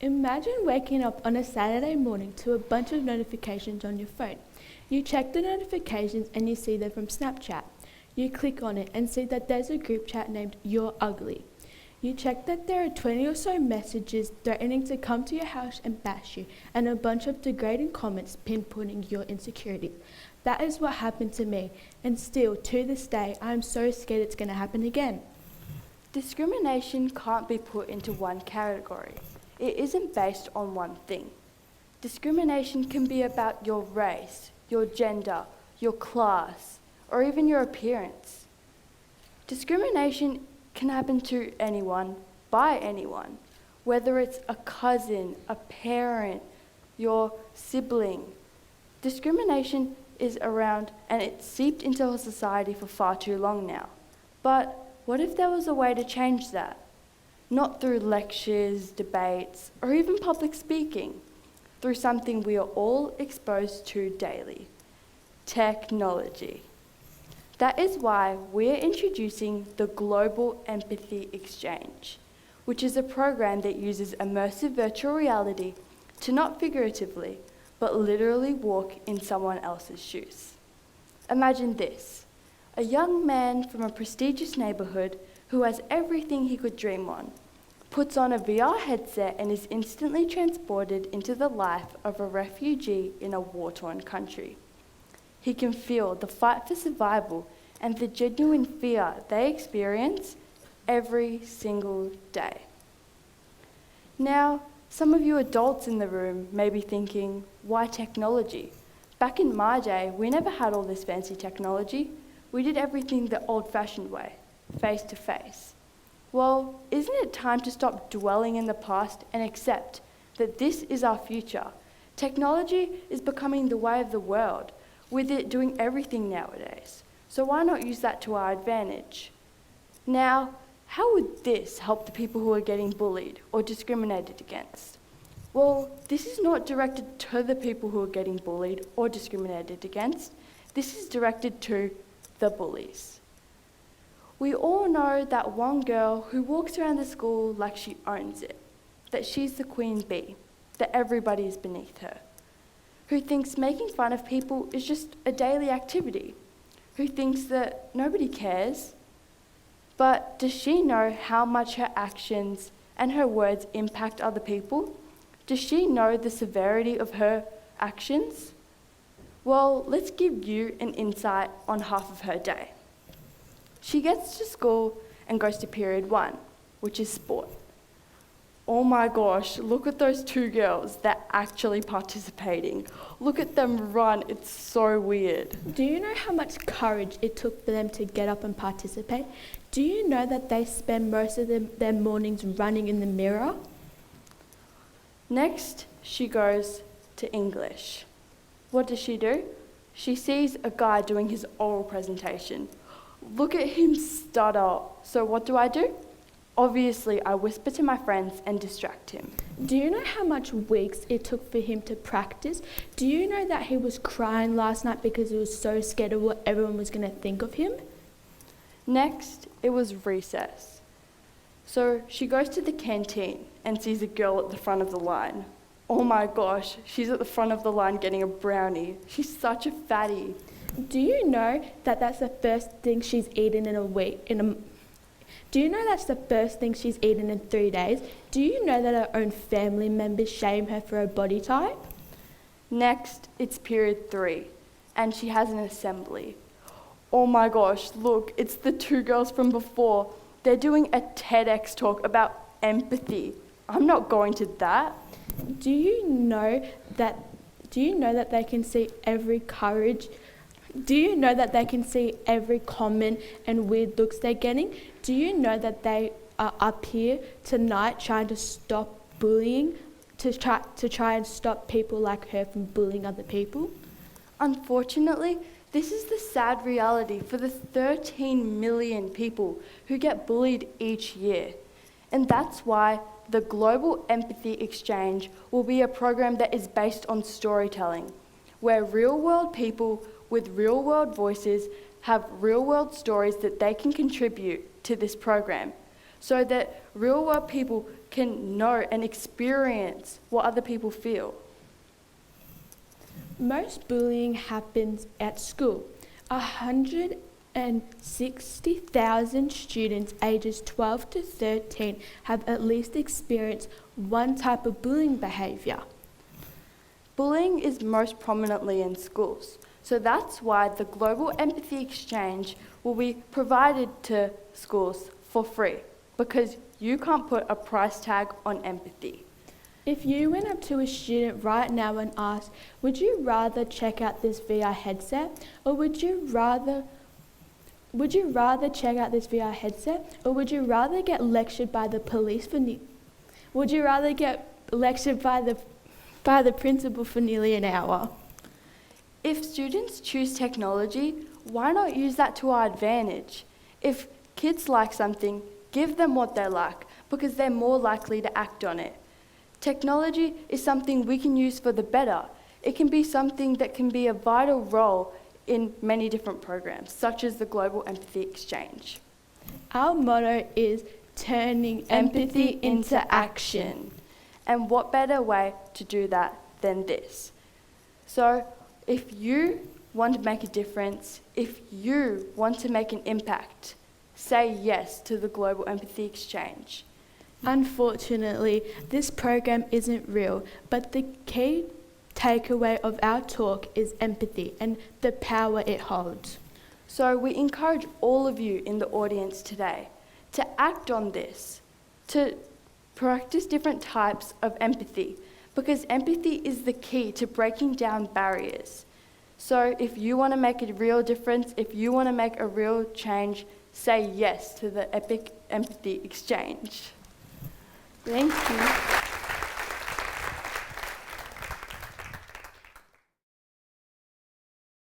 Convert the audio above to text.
Imagine waking up on a Saturday morning to a bunch of notifications on your phone. You check the notifications and you see them from Snapchat. You click on it and see that there's a group chat named You're Ugly. You check that there are 20 or so messages threatening to come to your house and bash you, and a bunch of degrading comments pinpointing your insecurity. That is what happened to me, and still, to this day, I am so scared it's going to happen again. Discrimination can't be put into one category. It isn't based on one thing. Discrimination can be about your race, your gender, your class, or even your appearance. Discrimination can happen to anyone, by anyone, whether it's a cousin, a parent, your sibling. Discrimination is around and it's seeped into our society for far too long now. But what if there was a way to change that? Not through lectures, debates, or even public speaking, through something we are all exposed to daily: technology. That is why we're introducing the Global Empathy Exchange, which is a program that uses immersive virtual reality to not figuratively, but literally walk in someone else's shoes. Imagine this: a young man from a prestigious neighbourhood who has everything he could dream on, puts on a VR headset and is instantly transported into the life of a refugee in a war-torn country. He can feel the fight for survival and the genuine fear they experience every single day. Now, some of you adults in the room may be thinking, why technology? Back in my day, we never had all this fancy technology. We did everything the old-fashioned way, face-to-face. Well, isn't it time to stop dwelling in the past and accept that this is our future? Technology is becoming the way of the world, with it doing everything nowadays. So why not use that to our advantage? Now, how would this help the people who are getting bullied or discriminated against? Well, this is not directed to the people who are getting bullied or discriminated against. This is directed to the bullies. We all know that one girl who walks around the school like she owns it, that she's the queen bee, that everybody is beneath her, who thinks making fun of people is just a daily activity, who thinks that nobody cares. But does she know how much her actions and her words impact other people? Does she know the severity of her actions? Well, let's give you an insight on half of her day. She gets to school and goes to period 1, which is sport. Oh my gosh, look at those two girls. They're actually participating. Look at them run. It's so weird. Do you know how much courage it took for them to get up and participate? Do you know that they spend most of their mornings running in the mirror? Next, she goes to English. What does she do? She sees a guy doing his oral presentation. Look at him stutter. So what do? Obviously, I whisper to my friends and distract him. Do you know how much weeks it took for him to practice? Do you know that he was crying last night because he was so scared of what everyone was going to think of him? Next, it was recess. So she goes to the canteen and sees a girl at the front of the line. Oh my gosh, she's at the front of the line getting a brownie. She's such a fatty. Do you know that that's the first thing she's eaten in a week? Do you know that's the first thing she's eaten in 3 days? Do you know that her own family members shame her for her body type? Next, it's period 3, and she has an assembly. Oh my gosh, look, it's the two girls from before. They're doing a TEDx talk about empathy. I'm not going to that. Do you know that they can see every courage? Do you know that they can see every comment and weird looks they're getting? Do you know that they are up here tonight trying to stop bullying, to try and stop people like her from bullying other people? Unfortunately, this is the sad reality for the 13 million people who get bullied each year. And that's why the Global Empathy Exchange will be a program that is based on storytelling, where real-world people with real-world voices have real-world stories that they can contribute to this program. so that real-world people can know and experience what other people feel. Most bullying happens at school. 160,000 students ages 12 to 13 have at least experienced one type of bullying behaviour. Bullying is most prominently in schools, so that's why the Global Empathy Exchange will be provided to schools for free, because you can't put a price tag on empathy. If you went up to a student right now and asked, would you rather check out this VR headset, or would you rather check out this VR headset, or would you rather get lectured by the police would you rather get lectured by the principal for nearly an hour? If students choose technology, why not use that to our advantage? If kids like something, give them what they like, because they're more likely to act on it. Technology is something we can use for the better. It can be something that can be a vital role in many different programs, such as the Global Empathy Exchange. Our motto is turning empathy into action. And what better way to do that than this? So, if you want to make a difference, if you want to make an impact, say yes to the Global Empathy Exchange. Unfortunately, this program isn't real, but the key takeaway of our talk is empathy and the power it holds. So we encourage all of you in the audience today to act on this, to practice different types of empathy, because empathy is the key to breaking down barriers. So if you want to make a real difference, if you want to make a real change, say yes to the Epic Empathy Exchange. Thank you.